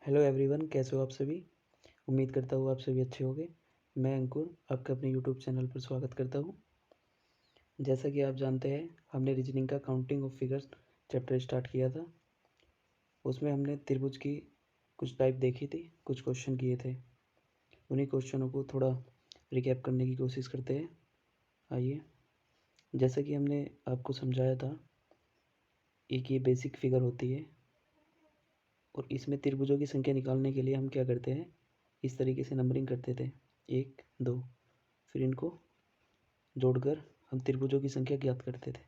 Hello everyone, कैसे हो आप सभी। उम्मीद करता हूँ आप सभी अच्छे होंगे। मैं अंकुर आपका अपने यूट्यूब चैनल पर स्वागत करता हूँ। जैसा कि आप जानते हैं, हमने रीजनिंग का counting of figures chapter start किया था। उसमें हमने त्रिभुज की कुछ टाइप देखी थी, कुछ क्वेश्चन किए थे। उन्हीं क्वेश्चनों को थोड़ा रिकैप करने की कोशिश करते हैं। आइए, जैसा कि हमने आपको समझाया था, एक ये बेसिक फिगर होती है और इसमें त्रिभुजों की संख्या निकालने के लिए हम क्या करते हैं, इस तरीके से नंबरिंग करते थे 1, 2, फिर इनको जोड़कर हम त्रिभुजों की संख्या ज्ञात करते थे।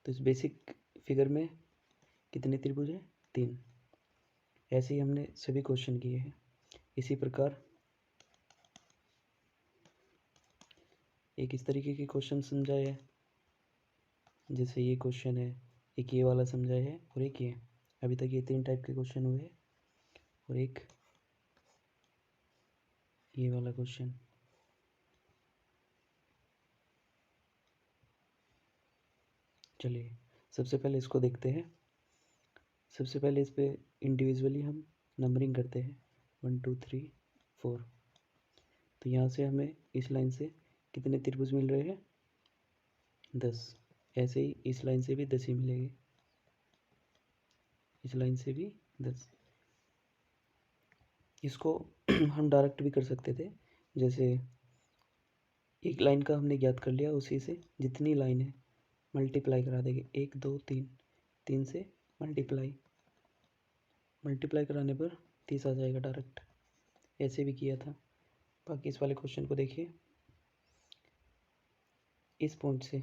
तो इस बेसिक फिगर में कितने त्रिभुज हैं? 3। ऐसे ही हमने सभी क्वेश्चन किए हैं। इसी प्रकार एक इस तरीके के क्वेश्चन समझाए हैं, जैसे ये क्वेश्चन है, एक ये वाला समझाया है और एक ये। अभी तक ये 3 टाइप के क्वेश्चन हुए और एक ये वाला क्वेश्चन। चलिए सबसे पहले इसको देखते हैं। सबसे पहले इस पर इंडिविजुअली हम नंबरिंग करते हैं 1 2 3 4। तो यहाँ से हमें इस लाइन से कितने त्रिभुज मिल रहे हैं? 10। ऐसे ही इस लाइन से भी 10 ही मिलेंगे, इस लाइन से भी 10। इसको हम डायरेक्ट भी कर सकते थे, जैसे एक लाइन का हमने ज्ञात कर लिया, उसी से जितनी लाइन है मल्टीप्लाई करा देंगे। 1 2 3, 3 से मल्टीप्लाई कराने पर 30 आ जाएगा डायरेक्ट। ऐसे भी किया था। बाकी इस वाले क्वेश्चन को देखिए। इस पॉइंट से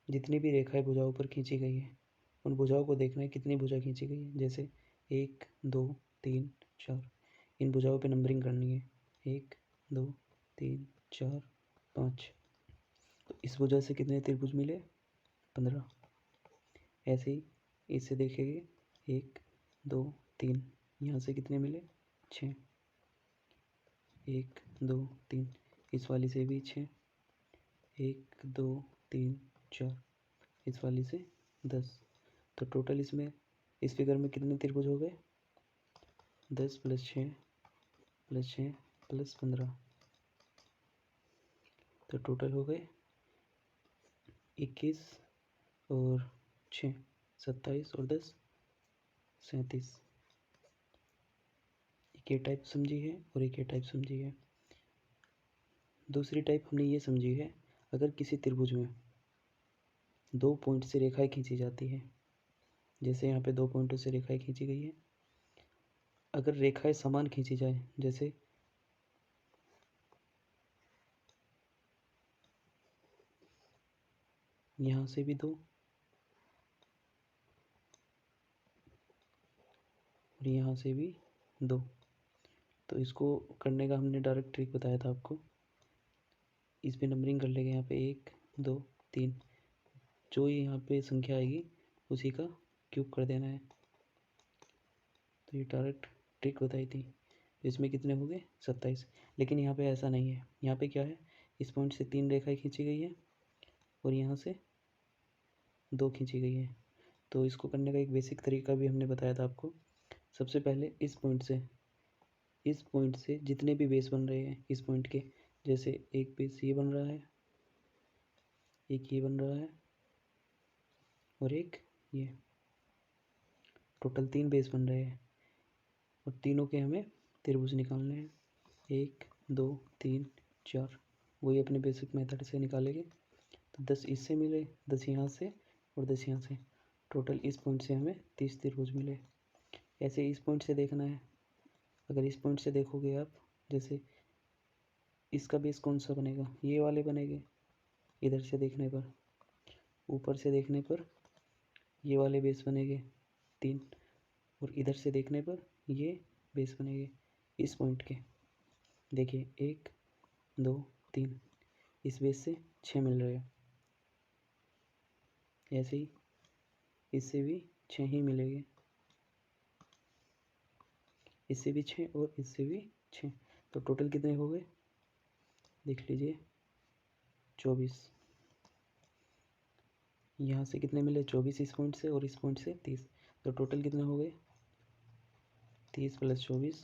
जितनी भी रेखाएं भुजाओं पर खींची गई है, उन भुजाओं को देखना है कितनी भुजा खींची गई है। जैसे 1 2 3 4, इन भुजाओं पे नंबरिंग करनी है। 1 2 3 4 5। तो इस भुजा से कितने त्रिभुज मिले? 15। ऐसे ही इससे देखेंगे 1 2 3, यहाँ से कितने मिले? 6। 1 2 3, इस वाली से भी 6। 1 2 3 4, इस वाली से 10। तो टोटल इसमें इस फिगर में कितने त्रिभुज हो गए? 10 + 6 + 6 + 15। तो टोटल हो गए 21 और 6 27 और 10 37। एक ये टाइप समझी है और एक ये टाइप समझी है। दूसरी टाइप हमने ये समझी है, अगर किसी त्रिभुज में 2 पॉइंट से रेखाएं खींची जाती है, जैसे यहाँ पे 2 पॉइंटों से रेखाएं खींची गई है। अगर रेखाएं समान खींची जाए, जैसे यहाँ से भी 2 और यहाँ से भी 2, तो इसको करने का हमने डायरेक्ट ट्रिक बताया था आपको। इस पे नंबरिंग कर लेंगे। यहाँ पे 1 2 3, जो यहाँ पे संख्या आएगी उसी का क्यूब कर देना है। तो ये डायरेक्ट ट्रिक बताई थी। इसमें कितने हो गए? 27। लेकिन यहाँ पे ऐसा नहीं है। यहाँ पे क्या है, इस पॉइंट से 3 रेखाएं खींची गई है और यहाँ से 2 खींची गई है। तो इसको करने का एक बेसिक तरीका भी हमने बताया था आपको। सबसे पहले इस पॉइंट से जितने भी बेस बन रहे हैं इस पॉइंट के, जैसे एक बेस ये बन रहा है, एक ये बन रहा है और एक ये, टोटल 3 बेस बन रहे हैं और तीनों के हमें त्रिभुज निकालने हैं। 1 2 3 4, वही अपने बेसिक मेथड से निकालेंगे। तो 10 इससे मिले, 10 यहाँ से और 10 यहाँ से। टोटल इस पॉइंट से हमें 30 त्रिभुज मिले। ऐसे इस पॉइंट से देखना है। अगर इस पॉइंट से देखोगे आप, जैसे इसका बेस कौन सा बनेगा? ये वाले बनेंगे। इधर से देखने पर, ऊपर से देखने पर ये वाले बेस बनेंगे 3, और इधर से देखने पर ये बेस बनेंगे इस पॉइंट के। देखिए 1 2 3, इस बेस से 6 मिल रहे हैं। ऐसे ही इससे भी 6 ही मिलेंगे, इससे भी 6 और इससे भी 6। तो टोटल कितने हो गए? देख लीजिए 24। यहाँ से कितने मिले? 24 इस पॉइंट से और इस पॉइंट से 30। तो टोटल कितने हो गए? 30 + 24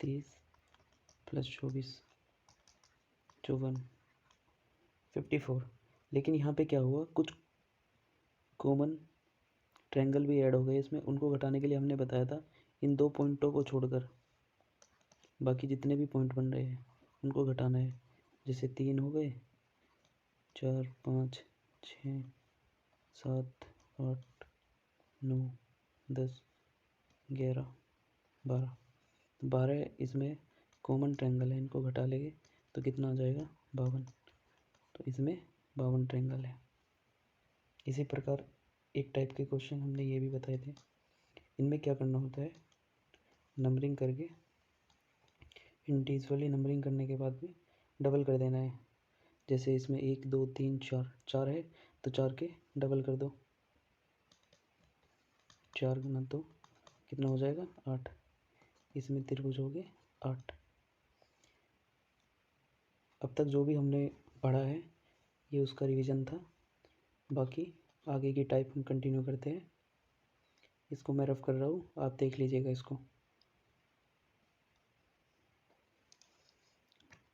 30 + 24 54 54। लेकिन यहाँ पे क्या हुआ, कुछ कॉमन ट्रायंगल भी ऐड हो गए इसमें। उनको घटाने के लिए हमने बताया था इन 2 पॉइंटों को छोड़कर बाकी जितने भी पॉइंट बन रहे हैं उनको घटाना है। जैसे 3 हो गए, 4 5 6 7 8 9 10 11 12। 12 इसमें कॉमन ट्रायंगल है, इनको घटा लेंगे तो कितना आ जाएगा 52। तो इसमें 52 ट्रायंगल है। इसी प्रकार एक टाइप के क्वेश्चन हमने ये भी बताए थे। इनमें क्या करना होता है, नंबरिंग करके इंडिविजुअली नंबरिंग करने के बाद में डबल कर देना है। जैसे इसमें 1 2 3 4 4 है तो 4 के डबल कर दो, 4 गुना 2 कितना हो जाएगा 8। इसमें त्रिभुज हो गए 8। अब तक जो भी हमने पढ़ा है ये उसका रिवीजन था। बाकी आगे की टाइप हम कंटिन्यू करते हैं। इसको मैं रफ कर रहा हूँ, आप देख लीजिएगा इसको।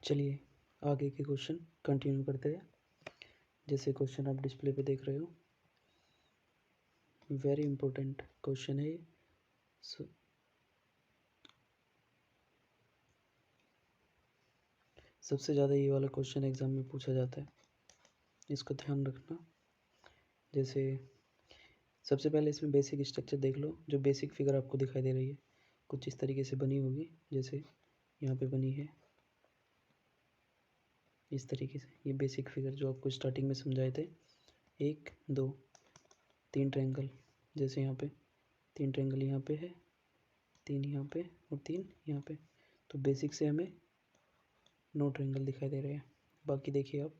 चलिए आगे के क्वेश्चन कंटिन्यू करते हैं। जैसे क्वेश्चन आप डिस्प्ले पे देख रहे हो, वेरी इंपॉर्टेंट क्वेश्चन है ये। सबसे ज़्यादा ये वाला क्वेश्चन एग्ज़ाम में पूछा जाता है, इसको ध्यान रखना। जैसे सबसे पहले इसमें बेसिक स्ट्रक्चर देख लो। जो बेसिक फिगर आपको दिखाई दे रही है कुछ इस तरीके से बनी होगी। जैसे यहाँ पे बनी है इस तरीके से। ये बेसिक फिगर जो आपको स्टार्टिंग में समझाए थे, 1 2 3 ट्रायंगल। जैसे यहाँ पे 3 ट्रायंगल यहाँ पे है, 3 यहाँ पे और 3 यहाँ पे। तो बेसिक से हमें 9 ट्रायंगल दिखाई दे रहे हैं। बाकी देखिए आप,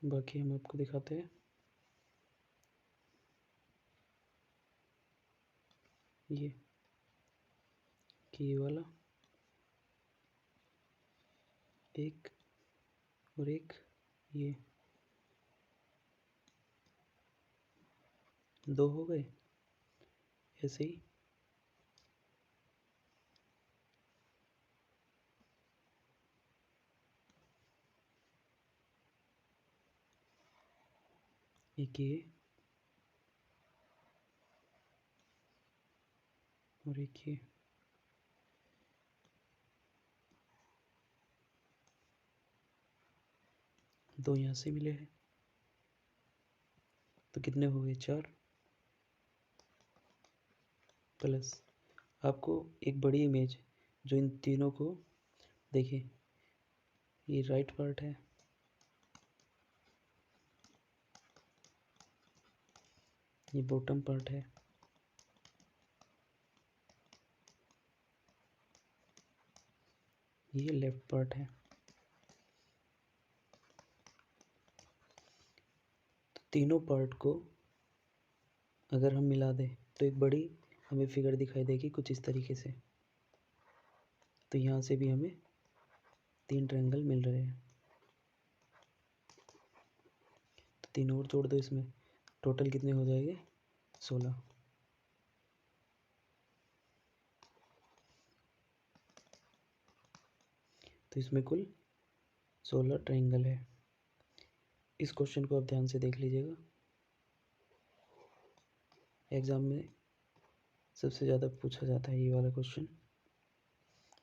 बाकी हम आपको दिखाते हैं। ये वाला एक और एक, ये 2 हो गए। ऐसे ही एक ये और एक ये। दो यहाँ से मिले हैं तो कितने हो गए 4। प्लस आपको एक बड़ी इमेज जो इन तीनों को देखिए, ये राइट पार्ट है, ये बॉटम पार्ट है, ये लेफ्ट पार्ट है। तो तीनों पार्ट को अगर हम मिला दें तो एक बड़ी हमें फिगर दिखाई देगी कुछ इस तरीके से। तो यहाँ से भी हमें 3 ट्रायंगल मिल रहे हैं। तो 3 और जोड़ दो इसमें, टोटल कितने हो जाएंगे 16। तो इसमें कुल 16 ट्रायंगल है। इस क्वेश्चन को आप ध्यान से देख लीजिएगा, एग्ज़ाम में सबसे ज़्यादा पूछा जाता है ये वाला क्वेश्चन।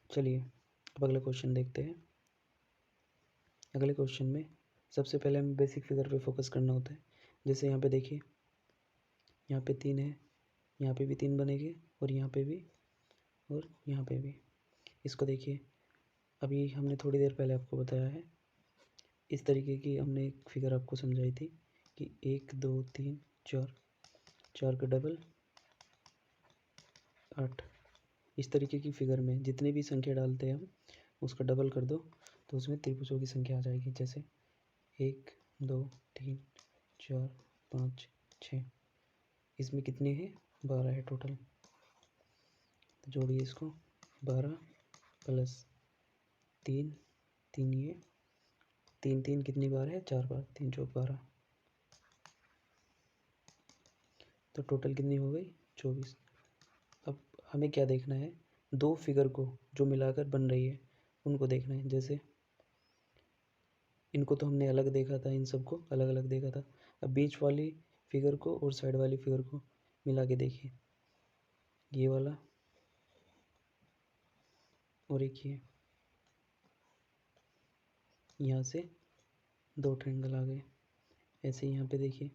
चलिए अब अगला क्वेश्चन देखते हैं। अगले क्वेश्चन में सबसे पहले हमें बेसिक फिगर पे फोकस करना होता है। जैसे यहाँ पे देखिए, यहाँ पे 3 है, यहाँ पे भी 3 बनेंगे और यहाँ पे भी और यहाँ पे भी। इसको देखिए, अभी हमने थोड़ी देर पहले आपको बताया है, इस तरीके की हमने एक फिगर आपको समझाई थी कि 1 2 3 4, 4 का डबल 8। इस तरीके की फिगर में जितनी भी संख्या डालते हैं हम उसका डबल कर दो तो उसमें त्रिभुजों की संख्या आ जाएगी। जैसे 1 2 3 4 5 6, इसमें कितने हैं 12 है टोटल। तो जोड़िए इसको, 12 प्लस 3 3 ये 3 3 कितनी बार है? 4 बार। 3 चौक 12, तो टोटल कितनी हो गई? 24। अब हमें क्या देखना है? दो फिगर को जो मिलाकर बन रही है उनको देखना है। जैसे इनको तो हमने अलग देखा था, इन सबको अलग अलग देखा था। अब बीच वाली फिगर को और साइड वाली फिगर को मिला के देखिए, ये वाला और एक ये, यहाँ से दो ट्रायंगल आ गए। ऐसे यहाँ पे देखिए,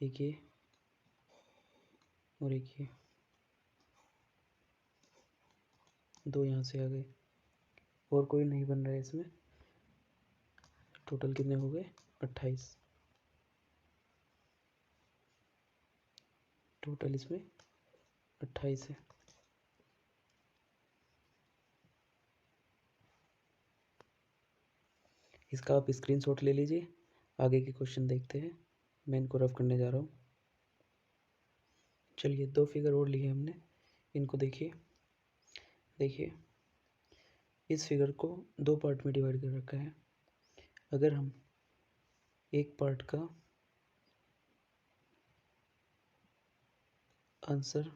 एक ये और एक ये, दो यहाँ से आ गए और कोई नहीं बन रहा है इसमें। टोटल कितने हो गए? 28। टोटल इसमें 28 है। इसका आप स्क्रीनशॉट ले लीजिए। आगे के क्वेश्चन देखते हैं। मैं इनको रफ करने जा रहा हूँ। चलिए, दो फिगर और लिए हमने, इनको देखिए। देखिए, इस फिगर को दो पार्ट में डिवाइड कर रखा है। अगर हम एक पार्ट का आंसर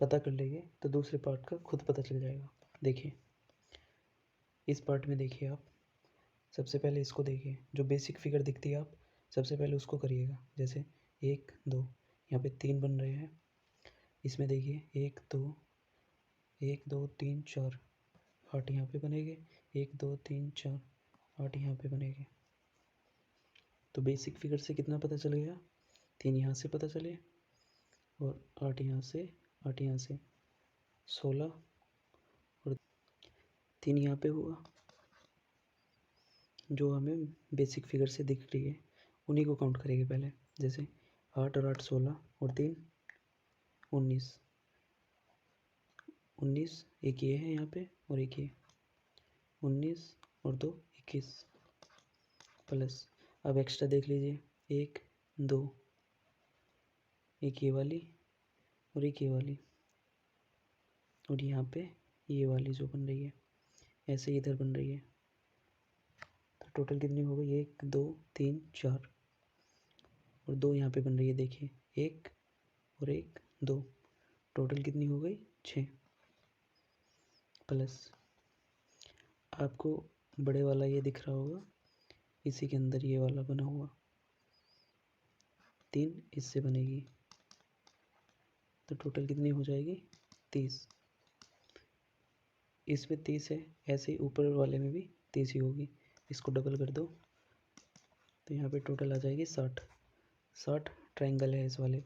पता कर लेंगे तो दूसरे पार्ट का खुद पता चल जाएगा। देखिए, इस पार्ट में देखिए आप सबसे पहले इसको देखिए, जो बेसिक फिगर दिखती है आप सबसे पहले उसको करिएगा। जैसे 1 2, यहाँ पे 3 बन रहे हैं। इसमें देखिए 1 2 1 2 3 4 8 यहाँ पे बनेंगे। 1 2 3 4 8 यहाँ पे बनेंगे। तो बेसिक फिगर से कितना पता चलेगा? 3 यहाँ से पता चले और 8 यहाँ से, 8 यहाँ से, 16 और 3 यहाँ पे हुआ। जो हमें बेसिक फिगर से दिख रही है उन्हीं को काउंट करेंगे पहले। जैसे 8 और 8 16 और 3 19। 19, एक ये है यहाँ पे और एक ये, 19 और 2 21 प्लस। अब एक्स्ट्रा देख लीजिए, 1 2, एक ये वाली और एक ये वाली और यहाँ पे ये वाली जो बन रही है, ऐसे इधर बन रही है। तो टोटल कितनी हो गई? 1 2 3 4 और 2 यहाँ पे बन रही है। देखिए 1 और 1 2, टोटल कितनी हो गई? 6 प्लस। आपको बड़े वाला ये दिख रहा होगा, इसी के अंदर ये वाला बना हुआ 3 इससे बनेगी, तो टोटल कितनी हो जाएगी? 30। इसमें 30 है, ऐसे ही ऊपर वाले में भी 30 ही होगी। इसको डबल कर दो तो यहाँ पे टोटल आ जाएगी 60। 60 ट्रायंगल है इस वाले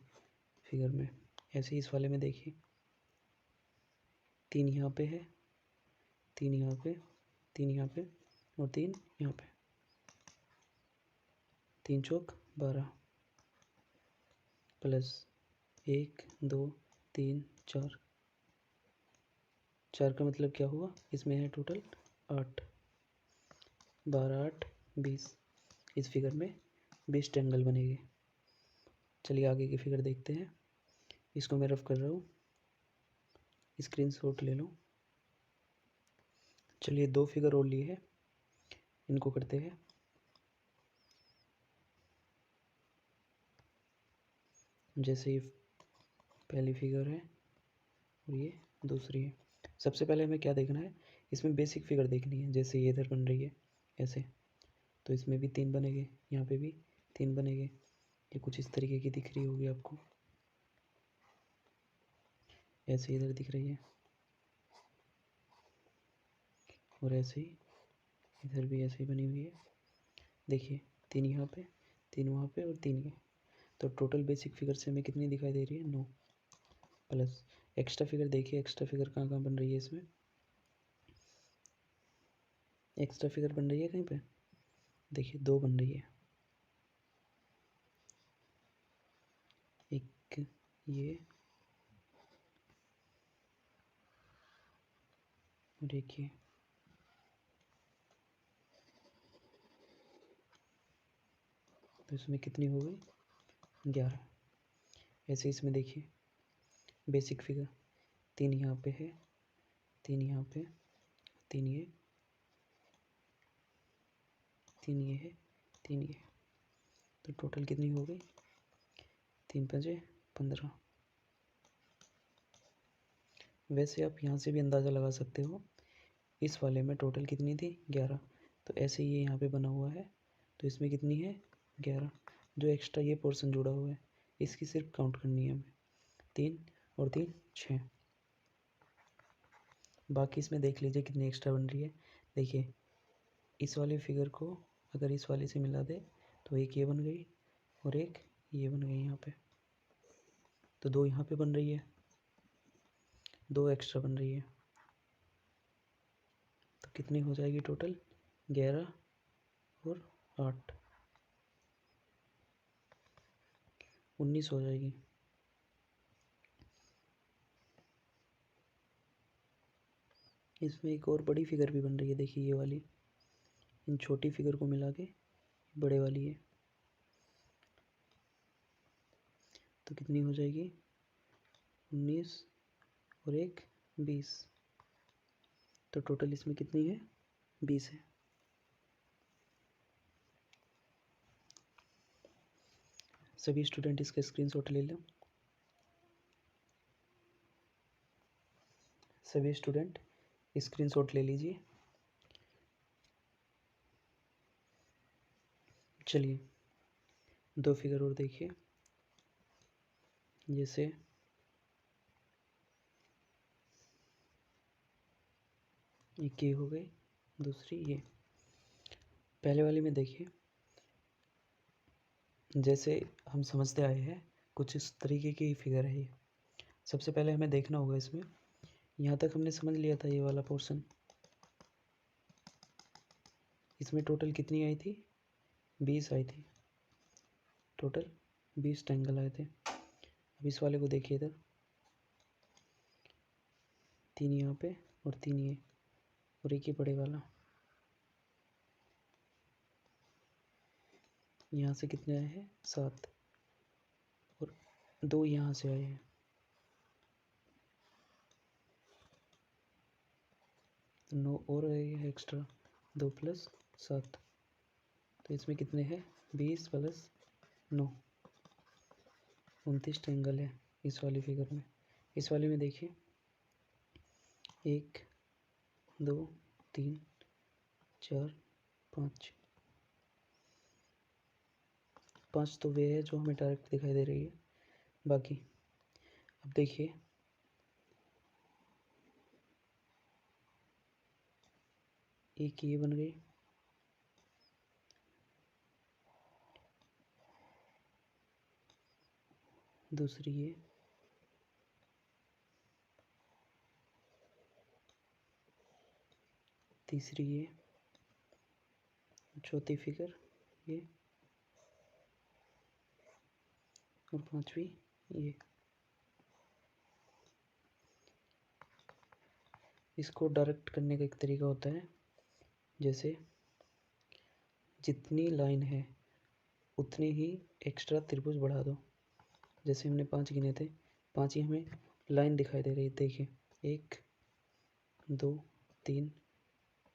फिगर में। ऐसे ही इस वाले में देखिए, 3 यहाँ पे है, 3 यहाँ पे, 3 यहाँ पे और 3 यहाँ पे। 3 चौक 12 प्लस 1 2 3 4। 4 का मतलब क्या हुआ? इसमें है टोटल 8, 12 8 20। इस फिगर में 20 ट्रायंगल बनेंगे। चलिए आगे की फिगर देखते हैं। इसको मैं रफ कर रहा हूँ, स्क्रीनशॉट ले लो। चलिए, दो फिगर और लिए हैं, इनको करते हैं। जैसे ये पहली फिगर है और ये दूसरी है। सबसे पहले हमें क्या देखना है? इसमें बेसिक फिगर देखनी है। जैसे ये इधर बन रही है ऐसे, तो इसमें भी 3 बनेंगे, यहाँ पे भी 3 बनेंगे। ये कुछ इस तरीके की दिख रही होगी आपको, ऐसे इधर दिख रही है और ऐसे ही इधर भी ऐसे ही बनी हुई है। देखिए 3 यहाँ पे, 3 वहाँ पे और 3 ये। तो टोटल बेसिक फिगर से हमें कितनी दिखाई दे रही है? 9 प्लस एक्स्ट्रा फिगर। देखिए एक्स्ट्रा फिगर कहाँ कहाँ बन रही है इसमें? एक्स्ट्रा फिगर बन रही है कहीं पे? देखिए 2 बन रही है, एक ये और एक ये। तो इसमें कितनी हो गई? 11। ऐसे इसमें देखिए बेसिक फिगर, 3 यहाँ पे है, 3 यहाँ पे, 3 ये 3 ये है, 3 ये, तो टोटल कितनी हो गई? 3 पंजे 15। वैसे आप यहाँ से भी अंदाज़ा लगा सकते हो, इस वाले में टोटल कितनी थी? 11। तो ऐसे ये यहाँ पे बना हुआ है, तो इसमें कितनी है? 11। जो एक्स्ट्रा ये पोर्शन जुड़ा हुआ है, इसकी सिर्फ काउंट करनी है हमें। 3 और 3 6। बाकी इसमें देख लीजिए कितनी एक्स्ट्रा बन रही है। देखिए, इस वाले फिगर को अगर इस वाले से मिला दे तो एक ये बन गई और एक ये बन गई यहाँ पे, तो 2 यहाँ पे बन रही है, 2 एक्स्ट्रा बन रही है, तो कितनी हो जाएगी टोटल? 11 और 8, 19 हो जाएगी। इसमें एक और बड़ी फिगर भी बन रही है, देखिए ये वाली, इन छोटी फिगर को मिला के बड़े वाली है, तो कितनी हो जाएगी? 19 और एक 20, तो टोटल इसमें कितनी है? 20 है। सभी स्टूडेंट इसका स्क्रीनशॉट ले लें। सभी स्टूडेंट स्क्रीनशॉट ले लीजिए। चलिए 2 फिगर और देखिए, जैसे एक ये हो गई, दूसरी ये। पहले वाली में देखिए, जैसे हम समझते आए हैं, कुछ इस तरीके की फिगर है ये। सबसे पहले हमें देखना होगा, इसमें यहाँ तक हमने समझ लिया था ये वाला पोर्शन, इसमें टोटल कितनी आई थी? 20 आई थी, टोटल 20 ट्रायंगल आए थे। अब इस वाले को देखिए, इधर 3 यहाँ पे और 3 ये, और एक ही बड़े वाला। यहाँ से कितने आए हैं? 7, और 2 यहाँ से आए हैं, तो 9 और आए हैं एक्स्ट्रा, 2 + 7, तो इसमें कितने हैं? 20 + 9, 29 ट्रायंगल है इस वाली फिगर में। इस वाली में देखिए, 1 2 3 4 5, 5 तो वे है जो हमें डायरेक्ट दिखाई दे रही है। बाकी अब देखिए, एक ये बन गई, दूसरी ये, तीसरी ये, चौथी फिगर ये, और 5वीं ये। इसको डायरेक्ट करने का एक तरीका होता है, जैसे जितनी लाइन है उतनी ही एक्स्ट्रा त्रिभुज बढ़ा दो। जैसे हमने 5 गिने थे, 5 ही हमें लाइन दिखाई दे रही, देखिए 1 2 3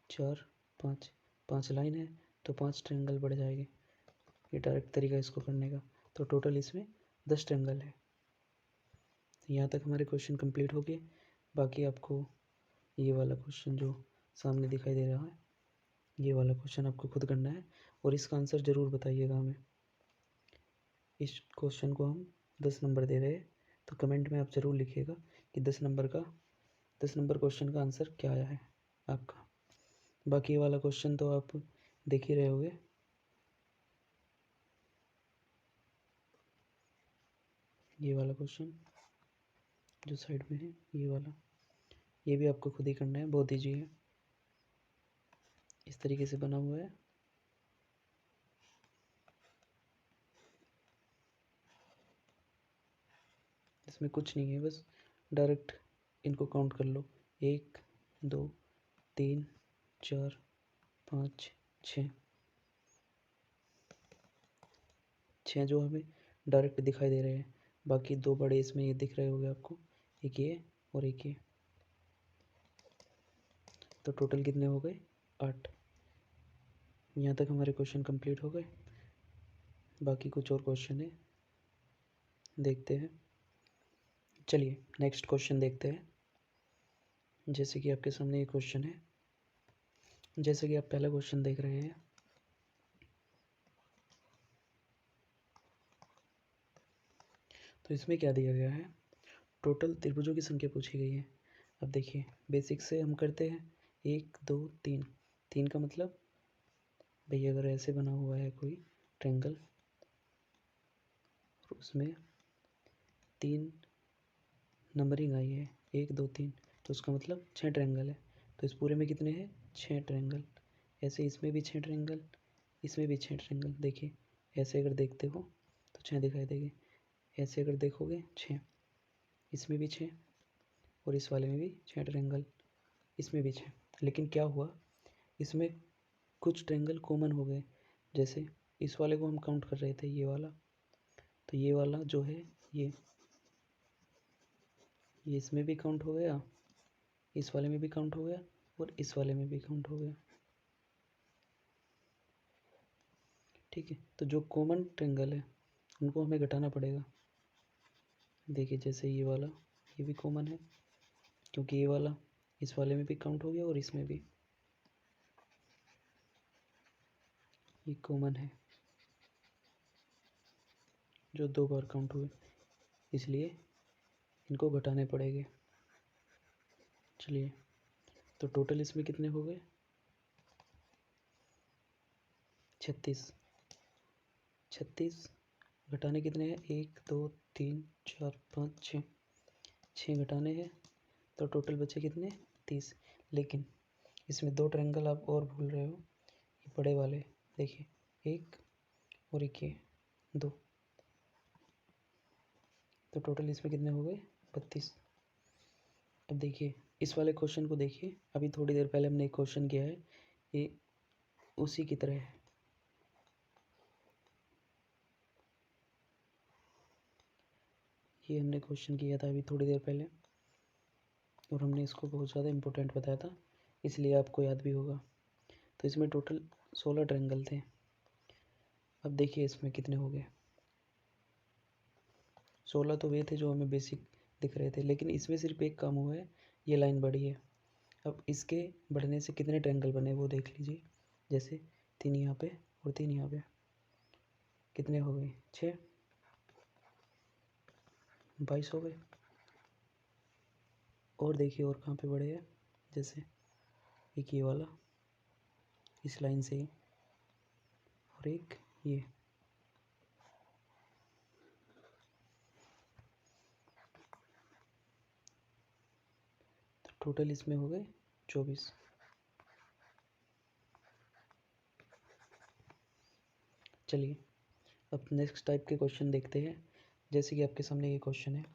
4 5, 5 लाइन है, तो 5 ट्रायंगल बढ़ जाएंगे। ये डायरेक्ट तरीका इसको करने का। तो टोटल इसमें 10 ट्रायंगल है। यहाँ तक हमारे क्वेश्चन कंप्लीट हो गए। बाकी आपको ये वाला क्वेश्चन जो सामने दिखाई दे रहा है, ये वाला क्वेश्चन आपको खुद करना है, और इसका आंसर ज़रूर बताइएगा हमें। इस क्वेश्चन को हम 10 नंबर दे रहे हैं, तो कमेंट में आप ज़रूर लिखिएगा कि 10 नंबर क्वेश्चन का आंसर क्या आया है आपका। बाकी ये वाला क्वेश्चन तो आप देख ही रहे होंगे। ये वाला क्वेश्चन जो साइड में है, ये वाला, ये भी आपको खुद ही करना है, बहुत ईजी है, इस तरीके से बना हुआ है। इसमें कुछ नहीं है, बस डायरेक्ट इनको काउंट कर लो, 1 2 3 4 5 6, 6 जो हमें डायरेक्ट दिखाई दे रहे हैं। बाकी 2 बड़े इसमें ये दिख रहे होंगे आपको, एक ये और एक ये, तो टोटल कितने हो गए? 8। यहाँ तक हमारे क्वेश्चन कंप्लीट हो गए। बाकी कुछ और क्वेश्चन है, देखते हैं। चलिए नेक्स्ट क्वेश्चन देखते हैं। जैसे कि आपके सामने ये क्वेश्चन है, जैसे कि आप पहला क्वेश्चन देख रहे हैं। तो इसमें क्या दिया गया है, टोटल त्रिभुजों की संख्या पूछी गई है। अब देखिए बेसिक से हम करते हैं, 1 2 3। 3 का मतलब भाई अगर ऐसे बना हुआ है कोई ट्रायंगल और उसमें 3 नंबरिंग आई है, 1 2 3, तो उसका मतलब 6 ट्रायंगल है। तो इस पूरे में कितने हैं, 6 ट्रायंगल। ऐसे इसमें भी 6 ट्रायंगल, इसमें भी 6 ट्रायंगल। देखिए ऐसे अगर देखते हो तो 6 दिखाई देंगे, ऐसे अगर देखोगे 6, इसमें भी 6 और इस वाले में भी 6 ट्रायंगल, इसमें भी 6। लेकिन क्या हुआ, इसमें कुछ ट्रायंगल कॉमन हो गए। जैसे इस वाले को हम काउंट कर रहे थे, ये वाला, तो ये वाला जो है ये इसमें भी काउंट हो गया, इस वाले में भी काउंट हो गया और इस वाले में भी काउंट हो गया। ठीक है, तो जो कॉमन ट्रायंगल है उनको हमें घटाना पड़ेगा। देखिए जैसे ये वाला, ये भी कॉमन है क्योंकि ये वाला इस वाले में भी काउंट हो गया और इसमें भी, ये कॉमन है जो 2 बार काउंट हुए, इसलिए इनको घटाने पड़ेंगे। चलिए तो टोटल इसमें कितने हो गए, 36। 36 घटाने कितने हैं, 1 2 3 4 5 6, 6 घटाने हैं तो टोटल बचे कितने, 30। लेकिन इसमें 2 ट्रायंगल आप और भूल रहे हो, ये बड़े वाले, देखिए 1 और 1 ये 2, तो टोटल इसमें कितने हो गए, 32। अब देखिए इस वाले क्वेश्चन को देखिए, अभी थोड़ी देर पहले हमने एक क्वेश्चन किया है, ये उसी की तरह है। ये हमने क्वेश्चन किया था अभी थोड़ी देर पहले और हमने इसको बहुत ज़्यादा इम्पोर्टेंट बताया था, इसलिए आपको याद भी होगा। तो इसमें टोटल 16 ट्रायंगल थे। अब देखिए इसमें कितने हो गए, 16 तो वे थे जो हमें बेसिक दिख रहे थे, लेकिन इसमें सिर्फ एक काम हुआ है, ये लाइन बढ़ी है। अब इसके बढ़ने से कितने ट्रायंगल बने वो देख लीजिए। जैसे 3 यहाँ पे और 3 यहाँ पे, कितने हो गए, 6, 22 हो गए। और देखिए और कहाँ पे बढ़े हैं, जैसे एक ये वाला इस लाइन से ही, और एक ये, तो टोटल इसमें हो गए 24। चलिए अब नेक्स्ट टाइप के क्वेश्चन देखते हैं। जैसे कि आपके सामने ये क्वेश्चन है,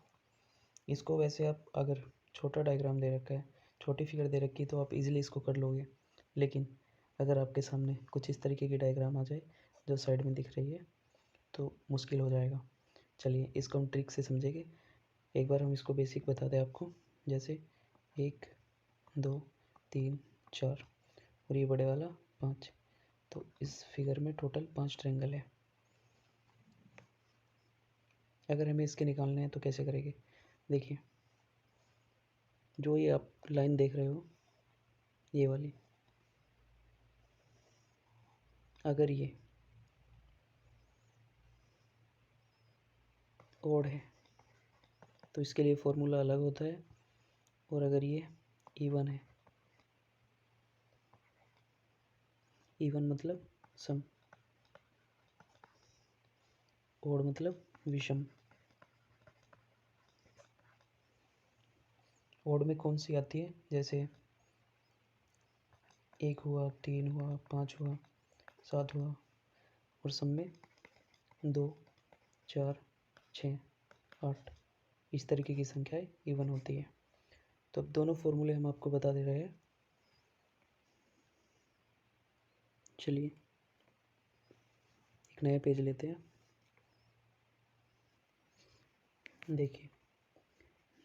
इसको वैसे आप अगर छोटा डायग्राम दे रखा है, छोटी फिगर दे रखी है तो आप इजीली इसको कर लोगे। लेकिन अगर आपके सामने कुछ इस तरीके की डायग्राम आ जाए जो साइड में दिख रही है तो मुश्किल हो जाएगा। चलिए इसको हम ट्रिक से समझेंगे। एक बार हम इसको बेसिक बता दें आपको। जैसे 1 2 3 4 और ये बड़े वाला 5, तो इस फिगर में टोटल 5 ट्रायंगल है। अगर हमें इसके निकालने हैं तो कैसे करेंगे, देखिए जो ये आप लाइन देख रहे हो, ये वाली, अगर ये ओड है तो इसके लिए फॉर्मूला अलग होता है, और अगर ये इवन है, इवन मतलब सम, ओड मतलब विषम। ओड में कौन सी आती है, जैसे 1 हुआ, 3 हुआ, 5 हुआ, 7 हुआ, और सम में 2 4 6 8, इस तरीके की संख्याएं इवन होती है। तो अब दोनों फॉर्मूले हम आपको बता दे रहे हैं। चलिए एक नया पेज लेते हैं। देखिए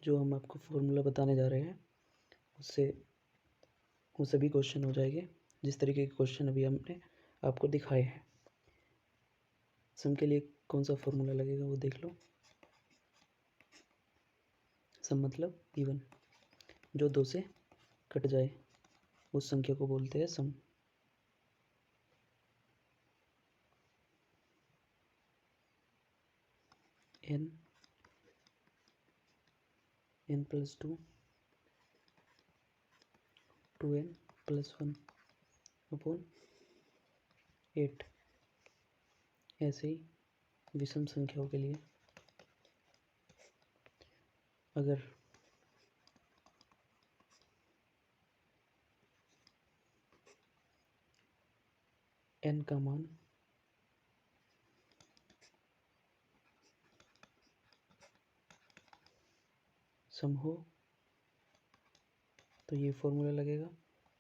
जो हम आपको फॉर्मूला बताने जा रहे हैं उससे वो सभी क्वेश्चन हो जाएंगे जिस तरीके के क्वेश्चन अभी हमने आपको दिखाए हैं। सम के लिए कौन सा फॉर्मूला लगेगा वो देख लो। सम मतलब इवन, जो 2 से कट जाए उस संख्या को बोलते हैं सम। n plus 2 2n plus 1 upon 8। ऐसे ही विषम संख्याओं के लिए अगर n का मान सम हो तो ये फॉर्मूला लगेगा,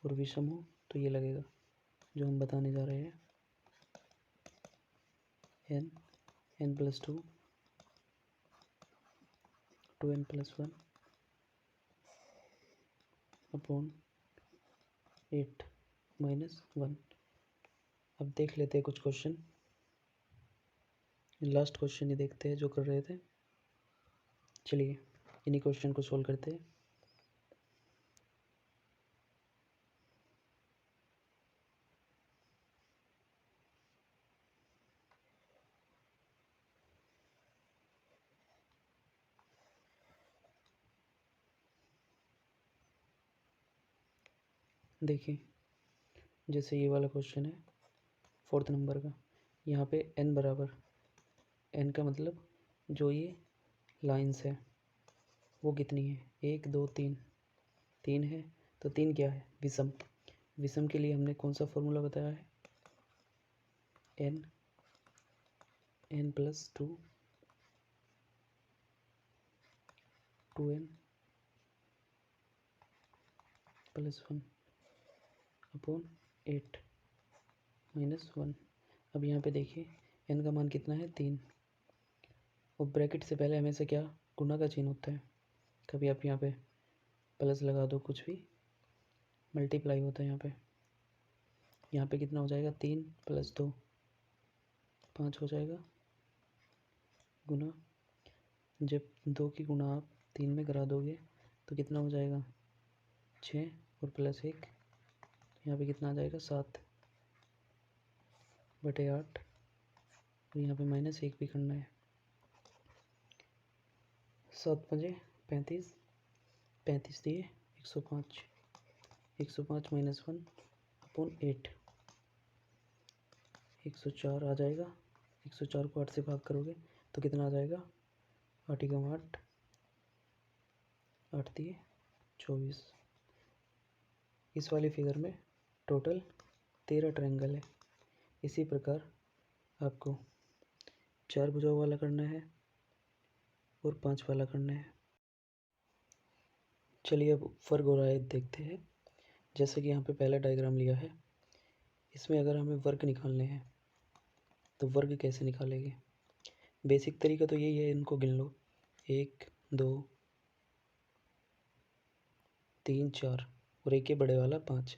और विषम हो तो ये लगेगा जो हम बताने जा रहे हैं। n plus 2 2n plus 1 upon 8 minus 1। अब देख लेते हैं कुछ क्वेश्चन। लास्ट क्वेश्चन ही देखते हैं जो कर रहे थे। चलिए इन्हीं क्वेश्चन को सोल्व करते हैं। देखिए जैसे ये वाला क्वेश्चन है 4th नंबर का। यहाँ पे n बराबर, n का मतलब जो ये लाइंस है वो कितनी है, 1 2 3, 3 है। तो 3 क्या है, विषम। विषम के लिए हमने कौन सा फॉर्मूला बताया है, n plus 2 2n plus 1 upon 8 minus 1। अब यहाँ पे देखिए n का मान कितना है, 3, और ब्रैकेट से पहले हमेशा क्या, गुणा का चिन्ह होता है। कभी आप यहाँ पे प्लस लगा दो, कुछ भी मल्टीप्लाई होता है यहाँ पे कितना हो जाएगा, 3 प्लस 2 5 हो जाएगा, गुना जब 2 की गुणा आप 3 में करा दोगे तो कितना हो जाएगा, 6 और प्लस 1, यहाँ पे कितना आ जाएगा, 7 बटे 8, और यहाँ पे माइनस 1 भी करना है। 7 5 35, 35 दिए 105, 105 माइनस 1 अपॉन 8, 104 आ जाएगा। 104 को 8 से भाग करोगे तो कितना आ जाएगा, 8 एकम 8, 8 दिए 24। इस वाली फिगर में टोटल 13 ट्रायंगल है। इसी प्रकार आपको 4 भुजाओं वाला करना है और 5 वाला करना है। चलिए अब फर्क हो रहा है देखते हैं। जैसे कि यहाँ पे पहला डायग्राम लिया है, इसमें अगर हमें वर्ग निकालने हैं तो वर्ग कैसे निकालेंगे। बेसिक तरीका तो यही है, इनको गिन लो, 1 2 3 4 और एक ये बड़े वाला 5।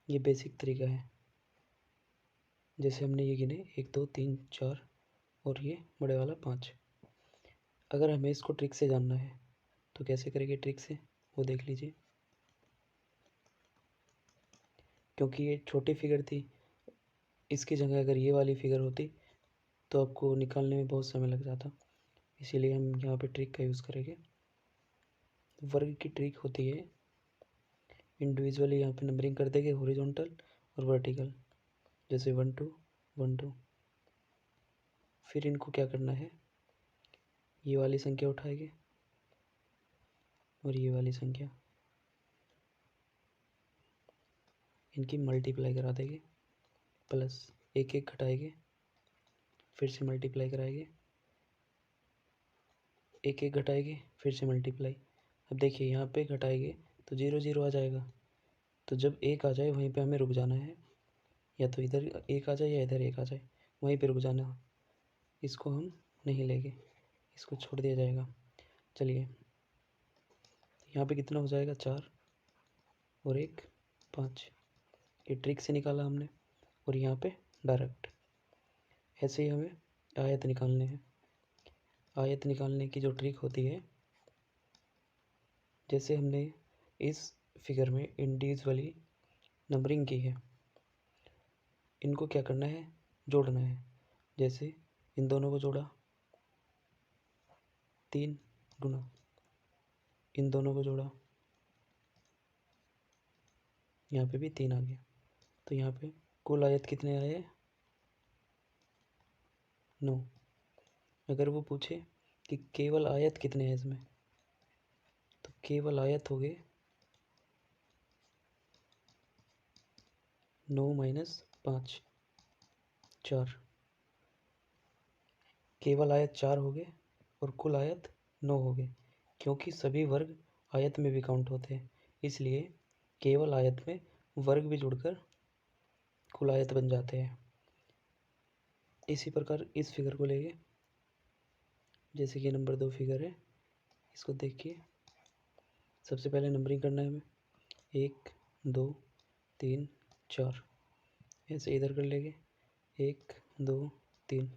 ये बेसिक तरीका है। जैसे हमने ये गिने 1 2 3 4 और ये बड़े वाला 5। अगर हमें इसको ट्रिक से जानना है तो कैसे करेंगे ट्रिक से, वो देख लीजिए। क्योंकि ये छोटी फिगर थी, इसकी जगह अगर ये वाली फिगर होती तो आपको निकालने में बहुत समय लग जाता, इसीलिए हम यहाँ पे ट्रिक का यूज़ करेंगे। वर्ग की ट्रिक होती है, इंडिविजुअली यहाँ पे नंबरिंग कर देंगे, हॉरिजॉन्टल और वर्टिकल, जैसे 1 2 1 2। फिर इनको क्या करना है, ये वाली संख्या उठाएंगे और ये वाली संख्या, इनकी मल्टीप्लाई करा देंगे, प्लस एक एक घटाएंगे, फिर से मल्टीप्लाई कराएंगे, एक एक घटाएंगे, फिर से मल्टीप्लाई। अब देखिए यहाँ पे घटाएंगे तो 0 0 आ जाएगा, तो जब एक आ जाए वहीं पे हमें रुक जाना है, या तो इधर एक आ जाए या इधर एक आ जाए, वहीं पे रुक जाना। इसको हम नहीं लेंगे, इसको छोड़ दिया जाएगा। चलिए यहाँ पे कितना हो जाएगा, 4 और 1 5, ये ट्रिक से निकाला हमने, और यहाँ पे डायरेक्ट। ऐसे ही हमें आयत निकालने हैं। आयत निकालने की जो ट्रिक होती है, जैसे हमने इस फिगर में इंडिविजुअली नंबरिंग की है, इनको क्या करना है, जोड़ना है। जैसे इन दोनों को जोड़ा, 3 गुना इन दोनों को जोड़ा, यहाँ पे भी 3 आ गया। तो यहाँ पे कुल आयत कितने आए, 9। अगर वो पूछे कि केवल आयत कितने हैं इसमें, तो केवल आयत हो गए 9 माइनस 5, 4। केवल आयत 4 हो गए और कुल आयत 9 हो गए, क्योंकि सभी वर्ग आयत में भी काउंट होते हैं, इसलिए केवल आयत में वर्ग भी जुड़कर कुल आयत बन जाते हैं। इसी प्रकार इस फिगर को लेंगे, जैसे कि नंबर 2 फिगर है, इसको देखिए। सबसे पहले नंबरिंग करना है हमें, 1 2 3 4। ऐसे इधर कर लेंगे, 1 2 3।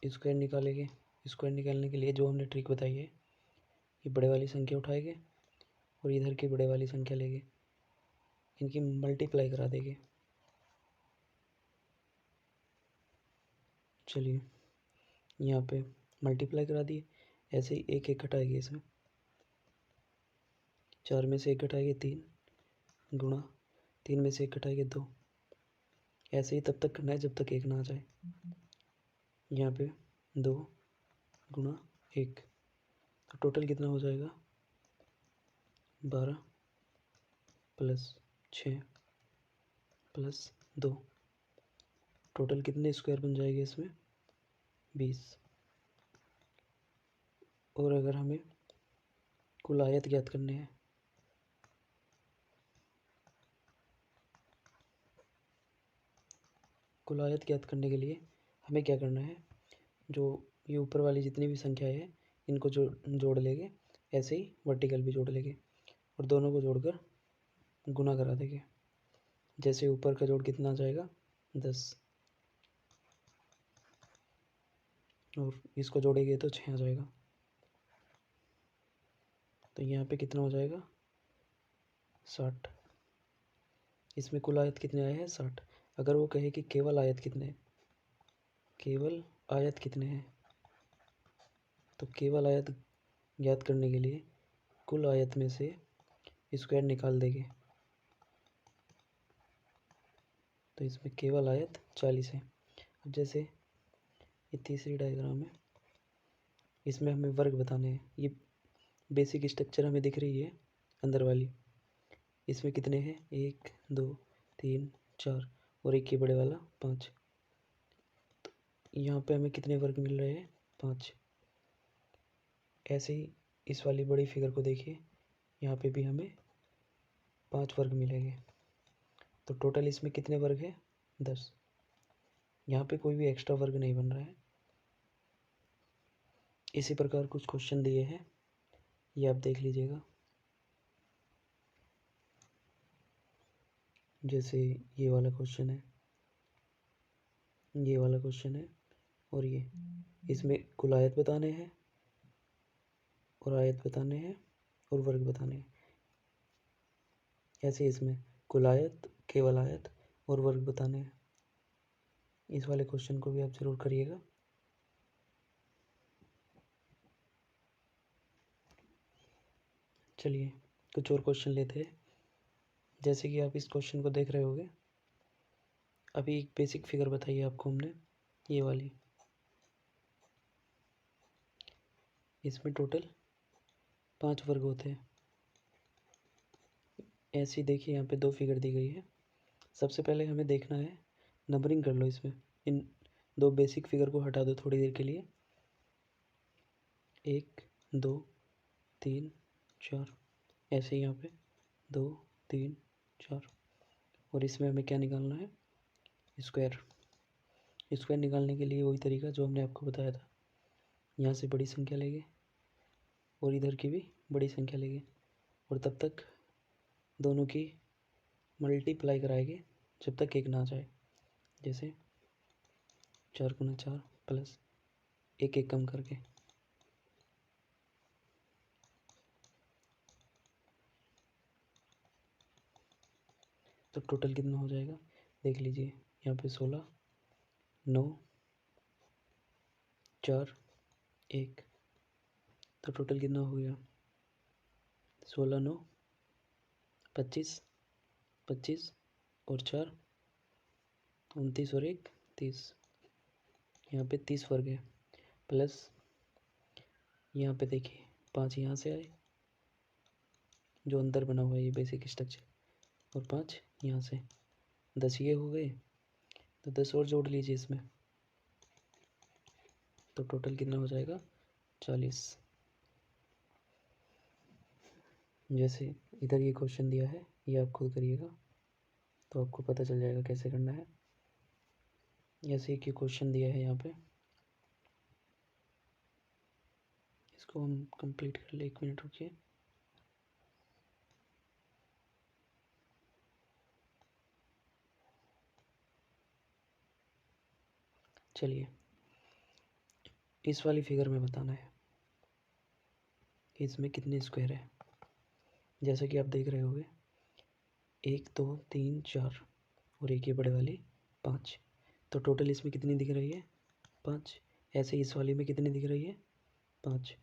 स्क्वायर निकालेंगे। स्क्वायर निकालने के लिए जो हमने ट्रिक बताई है, ये बड़े वाली संख्या उठाएंगे और इधर की बड़े वाली संख्या लेंगे, इनकी मल्टीप्लाई करा देंगे। चलिए, यहाँ पे मल्टीप्लाई करा दिए। ऐसे ही एक एक घटाएंगे इसमें, 4 में से 1 घटाएंगे 3 गुणा, 3 में से 1 घटाएंगे 2। ऐसे ही तब तक करना है जब तक 1 ना आ जाए। यहाँ पे 2 गुणा 1, तो टोटल कितना हो जाएगा, 12 प्लस 6 प्लस 2। टोटल कितने स्क्वायर बन जाएंगे इसमें, 20। और अगर हमें कुल आयत ज्ञात करने हैं, कुल आयत ज्ञात करने के लिए हमें क्या करना है, जो ये ऊपर वाली जितनी भी संख्या है इनको जोड़ लेंगे, ऐसे ही वर्टिकल भी जोड़ लेंगे और दोनों को जोड़कर गुना करा देंगे। जैसे ऊपर का जोड़ कितना आ जाएगा, 10, और इसको जोड़ेंगे तो 6 आ जाएगा। तो यहाँ पे कितना हो जाएगा, 60। इसमें कुल आयत कितने आए हैं, 60। अगर वो कहे कि केवल आयत कितने हैं, केवल आयत कितने हैं, तो केवल आयत ज्ञात करने के लिए कुल आयत में से स्क्वायर निकाल देंगे। तो इसमें केवल आयत 40 है। अब जैसे ये तीसरी डायग्राम है, इसमें हमें वर्ग बताने हैं। ये बेसिक स्ट्रक्चर हमें दिख रही है अंदर वाली, इसमें कितने हैं, 1 2 3 4 और एक ये बड़े वाला 5। तो यहाँ पे हमें कितने वर्ग मिल रहे हैं, 5। ऐसे ही इस वाली बड़ी फिगर को देखिए, यहाँ पे भी हमें 5 वर्ग मिलेंगे। तो टोटल इसमें कितने वर्ग है, 10। यहाँ पे कोई भी एक्स्ट्रा वर्ग नहीं बन रहा है। इसी प्रकार कुछ क्वेश्चन दिए हैं, ये आप देख लीजिएगा। जैसे ये वाला क्वेश्चन है, ये वाला क्वेश्चन है, और ये, इसमें कुल आयत बताने हैं और आयत बताने हैं और वर्ग बताने हैं। ऐसे इसमें कुल आयत, केवल आयत और वर्ग बताने हैं। इस वाले क्वेश्चन को भी आप जरूर करिएगा। चलिए कुछ और क्वेश्चन लेते हैं। जैसे कि आप इस क्वेश्चन को देख रहे होंगे, अभी एक बेसिक फिगर बताई है आपको हमने, ये वाली। इसमें टोटल 5 वर्ग होते हैं। ऐसे ही देखिए, यहाँ पे 2 फिगर दी गई है। सबसे पहले हमें देखना है, नंबरिंग कर लो इसमें, इन 2 बेसिक फिगर को हटा दो थोड़ी देर के लिए। 1 2 3 4, ऐसे ही यहाँ पे 2 3 4, और इसमें हमें क्या निकालना है, स्क्वायर। स्क्वायर निकालने के लिए वही तरीका जो हमने आपको बताया था, यहाँ से बड़ी संख्या लेंगे और इधर की भी बड़ी संख्या लेंगे, और तब तक दोनों की मल्टीप्लाई कराएंगे जब तक 1 ना आ जाए। जैसे 4 गुना 4 प्लस 1 कम करके, तो टोटल कितना हो जाएगा देख लीजिए। यहाँ पे 16, 9, 4, 1, तो टोटल कितना हो गया 16, 9, 25, 25 और 4 29 और 1 30। यहाँ पे 30 वर्ग है, प्लस यहाँ पे देखिए 5 यहाँ से आए जो अंदर बना हुआ है ये बेसिक स्ट्रक्चर, और 5 यहाँ से, 10 ये हो गए, तो 10 और जोड़ लीजिए इसमें, तो टोटल कितना हो जाएगा 40। जैसे इधर ये क्वेश्चन दिया है, ये आप खुद करिएगा तो आपको पता चल जाएगा कैसे करना है। जैसे कि क्वेश्चन दिया है यहाँ पे, इसको हम कंप्लीट कर ले, 1 मिनट रुकिए। चलिए इस वाली फिगर में बताना है कि इसमें कितने स्क्वायर है। जैसा कि आप देख रहे होंगे 1 2 3 4 और एक ये बड़े वाली 5, तो टोटल इसमें कितनी दिख रही है 5। ऐसे इस वाली में कितनी दिख रही है 5,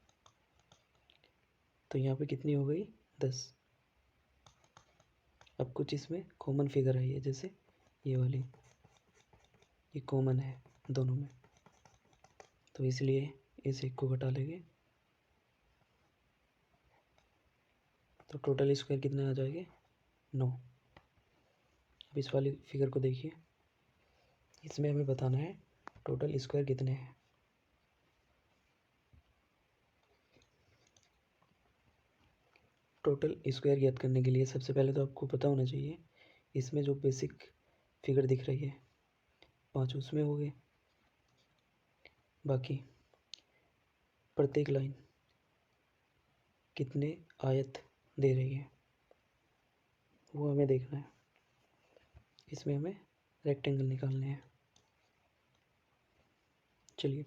तो यहाँ पे कितनी हो गई 10। अब कुछ इसमें कॉमन फिगर आई है, जैसे ये वाली, ये कॉमन है दोनों में, तो इसलिए इस एक को घटा लेंगे, तो टोटल स्क्वायर कितने आ जाएंगे 9। अब इस वाली फिगर को देखिए, इसमें हमें बताना है टोटल स्क्वायर कितने हैं। टोटल स्क्वायर ज्ञात करने के लिए सबसे पहले तो आपको पता होना चाहिए इसमें जो बेसिक फिगर दिख रही है 5 उसमें हो गए, बाकी प्रत्येक लाइन कितने आयत दे रही है वो हमें देखना है। इसमें हमें रेक्टेंगल निकालने हैं। चलिए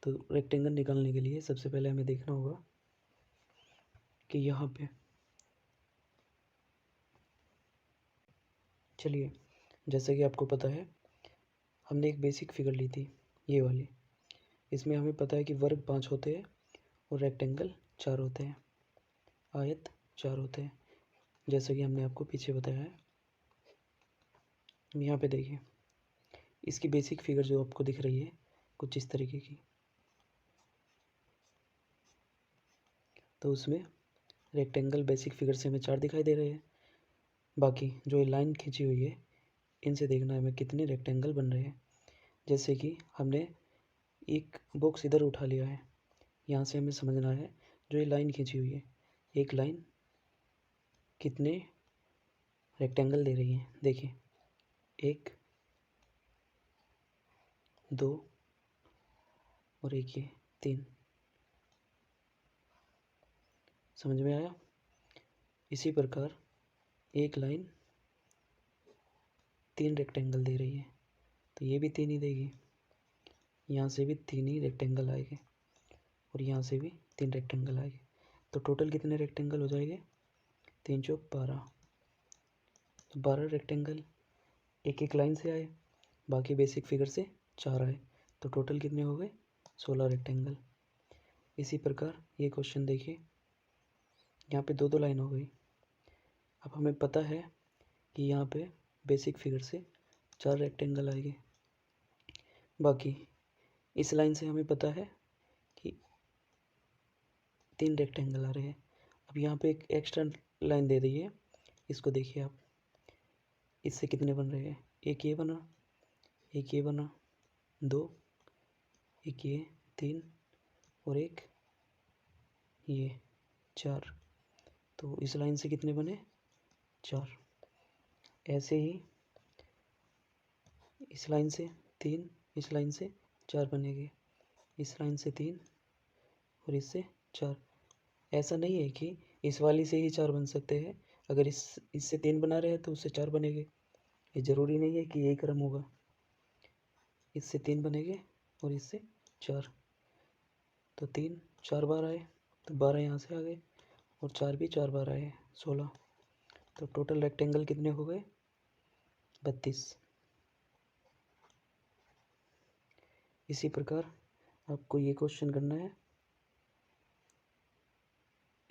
तो रेक्टेंगल निकालने के लिए सबसे पहले हमें देखना होगा कि यहाँ पे, चलिए जैसे कि आपको पता है हमने एक बेसिक फिगर ली थी ये वाली, इसमें हमें पता है कि वर्ग 5 होते हैं और रेक्टेंगल 4 होते हैं, आयत 4 होते हैं, जैसे कि हमने आपको पीछे बताया है। यहाँ पे देखिए इसकी बेसिक फिगर जो आपको दिख रही है कुछ इस तरीके की, तो उसमें रेक्टेंगल बेसिक फिगर से हमें 4 दिखाई दे रहे हैं। बाकी जो ये लाइन खींची हुई है इनसे देखना है हमें कितने रेक्टेंगल बन रहे हैं। जैसे कि हमने एक बॉक्स इधर उठा लिया है, यहाँ से हमें समझना है जो ये लाइन खींची हुई है एक लाइन कितने रेक्टेंगल दे रही है। देखिए 1 2 और एक ये 3, समझ में आया। इसी प्रकार एक लाइन 3 रेक्टेंगल दे रही है, तो ये भी 3 ही देगी, यहाँ से भी 3 ही रेक्टेंगल आएंगे और यहाँ से भी 3 रेक्टेंगल आएंगे, तो टोटल कितने रेक्टेंगल हो जाएंगे 3 चौक 12, तो 12 रेक्टेंगल एक एक लाइन से आए, बाकी बेसिक फिगर से 4 आए, तो टोटल कितने हो गए 16 रेक्टेंगल। इसी प्रकार ये क्वेश्चन देखिए, यहाँ पे 2 लाइन हो गई। अब हमें पता है कि यहाँ पे बेसिक फिगर से 4 रेक्टेंगल आएंगे, बाकी इस लाइन से हमें पता है कि 3 रेक्टेंगल आ रहे हैं। अब यहाँ पे एक एक्स्ट्रा लाइन दे दी है, इसको देखिए आप, इससे कितने बन रहे हैं, एक ये बना, एक ये बना 2, एक ये 3 और एक ये 4, तो इस लाइन से कितने बने 4। ऐसे ही इस लाइन से 3, इस लाइन से 4 बनेंगे, इस लाइन से 3 और इससे 4। ऐसा नहीं है कि इस वाली से ही 4 बन सकते हैं, अगर इससे 3 बना रहे हैं तो उससे 4 बनेंगे। ये ज़रूरी नहीं है कि यही क्रम होगा। इससे 3 बनेंगे और इससे 4, तो 3 4 बार आए, तो 12 यहाँ से आ गए और 4 भी 4 बार आए, 16। तो टोटल रेक्टेंगल कितने हो गए? 32। इसी प्रकार आपको ये क्वेश्चन करना है,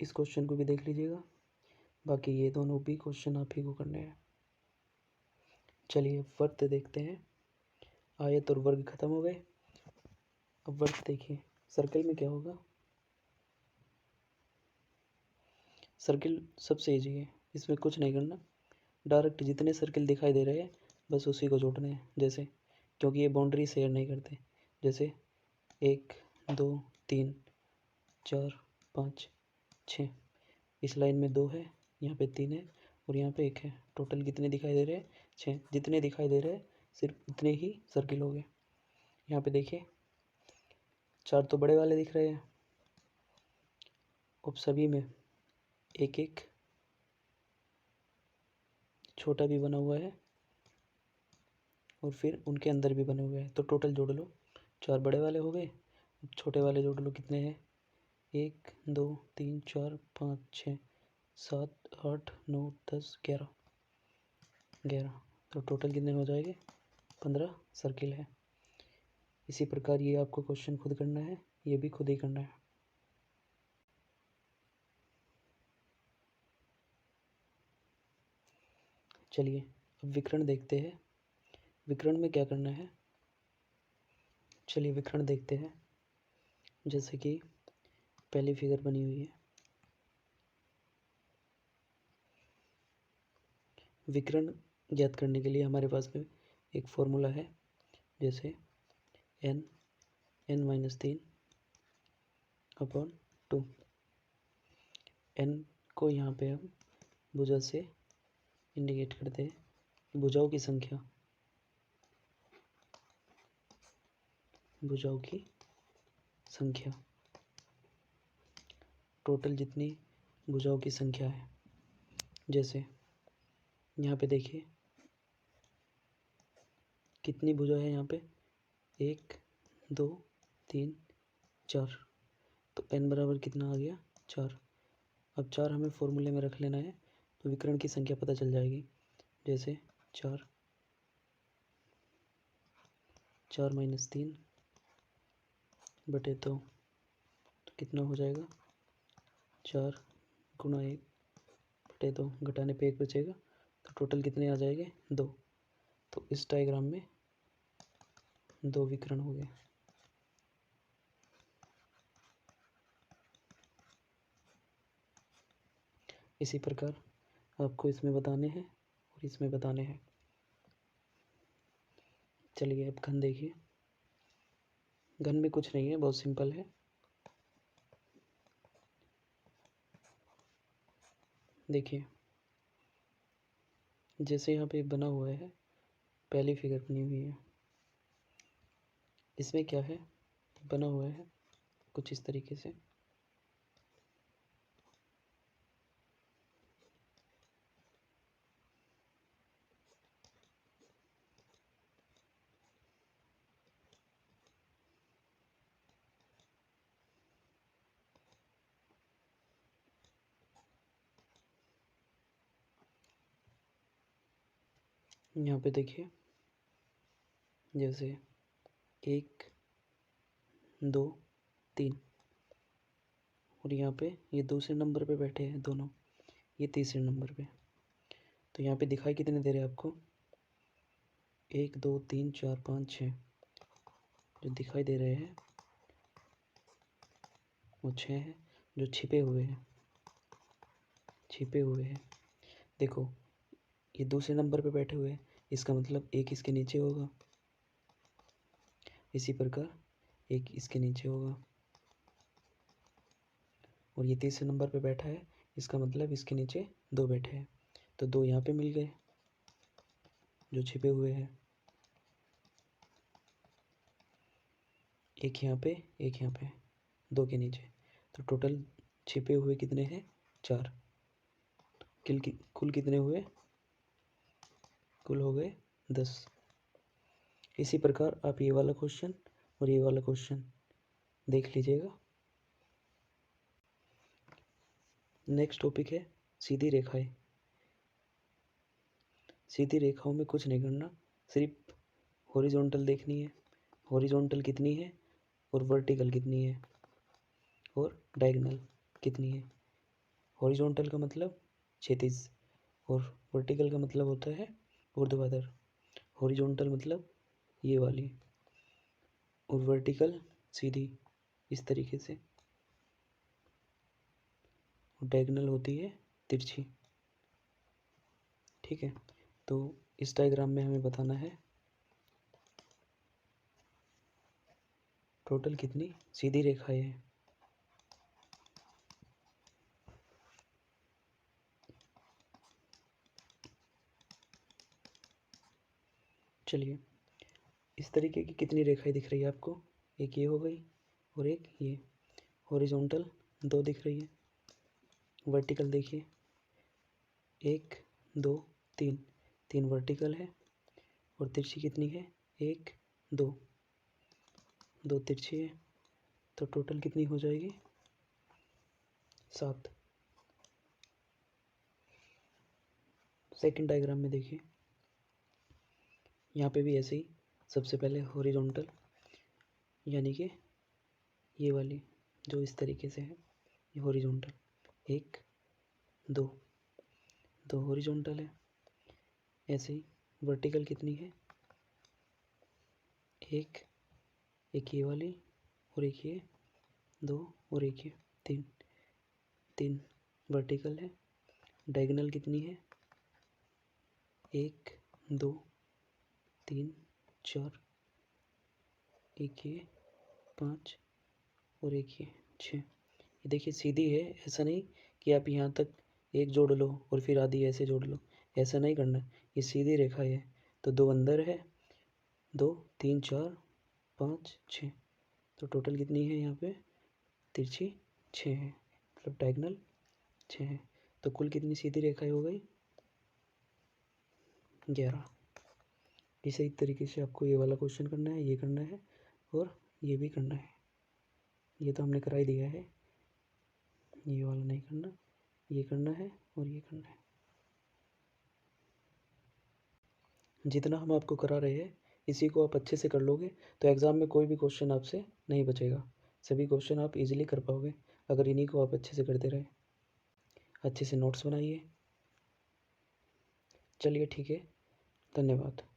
इस क्वेश्चन को भी देख लीजिएगा। बाकी ये दोनों भी क्वेश्चन आप ही को करने हैं। चलिए वर्त देखते हैं। आयत और वर्ग खत्म हो गए। अब वर्त देखिए, सर्कल में क्या होगा? सर्किल सबसे ईजी है, इसमें कुछ नहीं करना, डायरेक्ट जितने सर्किल दिखाई दे रहे हैं बस उसी को जोड़ने हैं। जैसे, क्योंकि ये बाउंड्री शेयर नहीं करते, जैसे 1 2 3 4 5 6, इस लाइन में 2 है, यहाँ पे 3 है और यहाँ पे 1 है। टोटल कितने दिखाई दे रहे हैं? 6। जितने दिखाई दे रहे हैं सिर्फ उतने ही सर्किल हो गए। यहाँ पे देखिए 4 तो बड़े वाले दिख रहे हैं, अब सभी में एक एक छोटा भी बना हुआ है और फिर उनके अंदर भी बने हुए हैं। तो टोटल जोड़ लो, 4 बड़े वाले हो गए, छोटे वाले जोड़ लो, कितने हैं? 1 2 3 4 5 6 7 8 9 10 11। तो टोटल कितने हो जाएंगे? 15 सर्किल है। इसी प्रकार ये आपको क्वेश्चन खुद करना है, ये भी खुद ही करना है। चलिए अब विकर्ण देखते हैं। विकर्ण में क्या करना है? चलिए विकर्ण देखते हैं। जैसे कि पहली फिगर बनी हुई है, विकर्ण ज्ञात करने के लिए हमारे पास में एक फॉर्मूला है, जैसे n-3 अपॉन 2। n को यहाँ पे हम भुजा से इंडिकेट करते हैं, भुजाओं की संख्या, भुजाओं की संख्या, टोटल जितनी भुजाओं की संख्या है। जैसे यहाँ पे देखिए कितनी भुजा है यहाँ पे? 1 2 3 4, तो n बराबर कितना आ गया? 4। अब 4 हमें फॉर्मूले में रख लेना है, तो विकर्ण की संख्या पता चल जाएगी। जैसे 4 माइनस 3 बटे 2, तो कितना हो जाएगा? 4 गुणा 1 बटे 2, घटाने पे 1 बचेगा, तो टोटल कितने आ जाएंगे? 2। तो इस डायग्राम में 2 विकर्ण हो गए। इसी प्रकार आपको इसमें बताने हैं और इसमें बताने हैं। चलिए अब घन देखिए। घन में कुछ नहीं है, बहुत सिंपल है। देखिए जैसे यहाँ पे बना हुआ है, पहली फिगर बनी हुई है, इसमें क्या है? बना हुआ है कुछ इस तरीके से। यहाँ पे देखिए जैसे 1 2 3, और यहाँ पे ये दूसरे नंबर पे बैठे हैं दोनों, ये तीसरे नंबर पे। तो यहाँ पे दिखाई कितने दे रहे हैं आपको? 1 2 3 4 5 6, जो दिखाई दे रहे हैं वो 6 हैं, जो छिपे हुए हैं, छिपे हुए हैं। देखो ये दूसरे नंबर पे बैठे हुए हैं, इसका मतलब एक इसके नीचे होगा, इसी प्रकार एक इसके नीचे होगा, और ये तीसरे नंबर पे बैठा है, इसका मतलब इसके नीचे 2 बैठे हैं, तो 2 यहाँ पे मिल गए जो छिपे हुए हैं, एक यहाँ पे एक यहाँ पे, 2 के नीचे। तो टोटल छिपे हुए कितने हैं? 4। कुल कितने हुए? कुल हो गए 10। इसी प्रकार आप ये वाला क्वेश्चन और ये वाला क्वेश्चन देख लीजिएगा। नेक्स्ट टॉपिक है सीधी रेखाएं। सीधी रेखाओं में कुछ नहीं करना, सिर्फ हॉरिजॉन्टल देखनी है, हॉरिजॉन्टल कितनी है और वर्टिकल कितनी है और डायगोनल कितनी है। हॉरिजॉन्टल का मतलब क्षैतिज और वर्टिकल का मतलब होता है ऊर्ध्वाधर। हॉरिजॉन्टल मतलब ये वाली और वर्टिकल सीधी इस तरीके से, डायगोनल होती है तिरछी। ठीक है, तो इस डायग्राम में हमें बताना है टोटल कितनी सीधी रेखाएं हैं। चलिए, इस तरीके की कितनी रेखाएं दिख रही है आपको? एक ये हो गई और एक ये। हॉरिजॉन्टल 2 दिख रही है, वर्टिकल देखिए 1 2 3, 3 वर्टिकल है और तिरछी कितनी है? 1 2, 2 तिरछी है, तो टोटल कितनी हो जाएगी? 7। सेकंड डायग्राम में देखिए, यहाँ पे भी ऐसे ही सबसे पहले हॉरिजॉन्टल यानी कि ये वाली जो इस तरीके से है, ये हॉरिजॉन्टल 1 2, 2 हॉरिजॉन्टल है। ऐसे ही वर्टिकल कितनी है? एक ये वाली और एक ये, 2 और एक ये 3, 3 वर्टिकल है। डायगोनल कितनी है? 1 2 3 4, एक ये 5 और एक ये 6। ये देखिए सीधी है, ऐसा नहीं कि आप यहाँ तक एक जोड़ लो और फिर आधी ऐसे जोड़ लो, ऐसा नहीं करना। ये सीधी रेखा है, तो 2 अंदर है, 2 3 4 5 6, तो टोटल कितनी है यहाँ पे? तिरछी 6 है, मतलब डायगोनल 6 है। तो कुल कितनी सीधी रेखाएं हो गई? 11। इसी तरीके से आपको ये वाला क्वेश्चन करना है, ये करना है और ये भी करना है। ये तो हमने करा ही दिया है, ये वाला नहीं करना, ये करना है और ये करना है। जितना हम आपको करा रहे हैं इसी को आप अच्छे से कर लोगे तो एग्ज़ाम में कोई भी क्वेश्चन आपसे नहीं बचेगा। सभी क्वेश्चन आप इजीली कर पाओगे अगर इन्हीं को आप अच्छे से करते रहे। अच्छे से नोट्स बनाइए। चलिए ठीक है, धन्यवाद।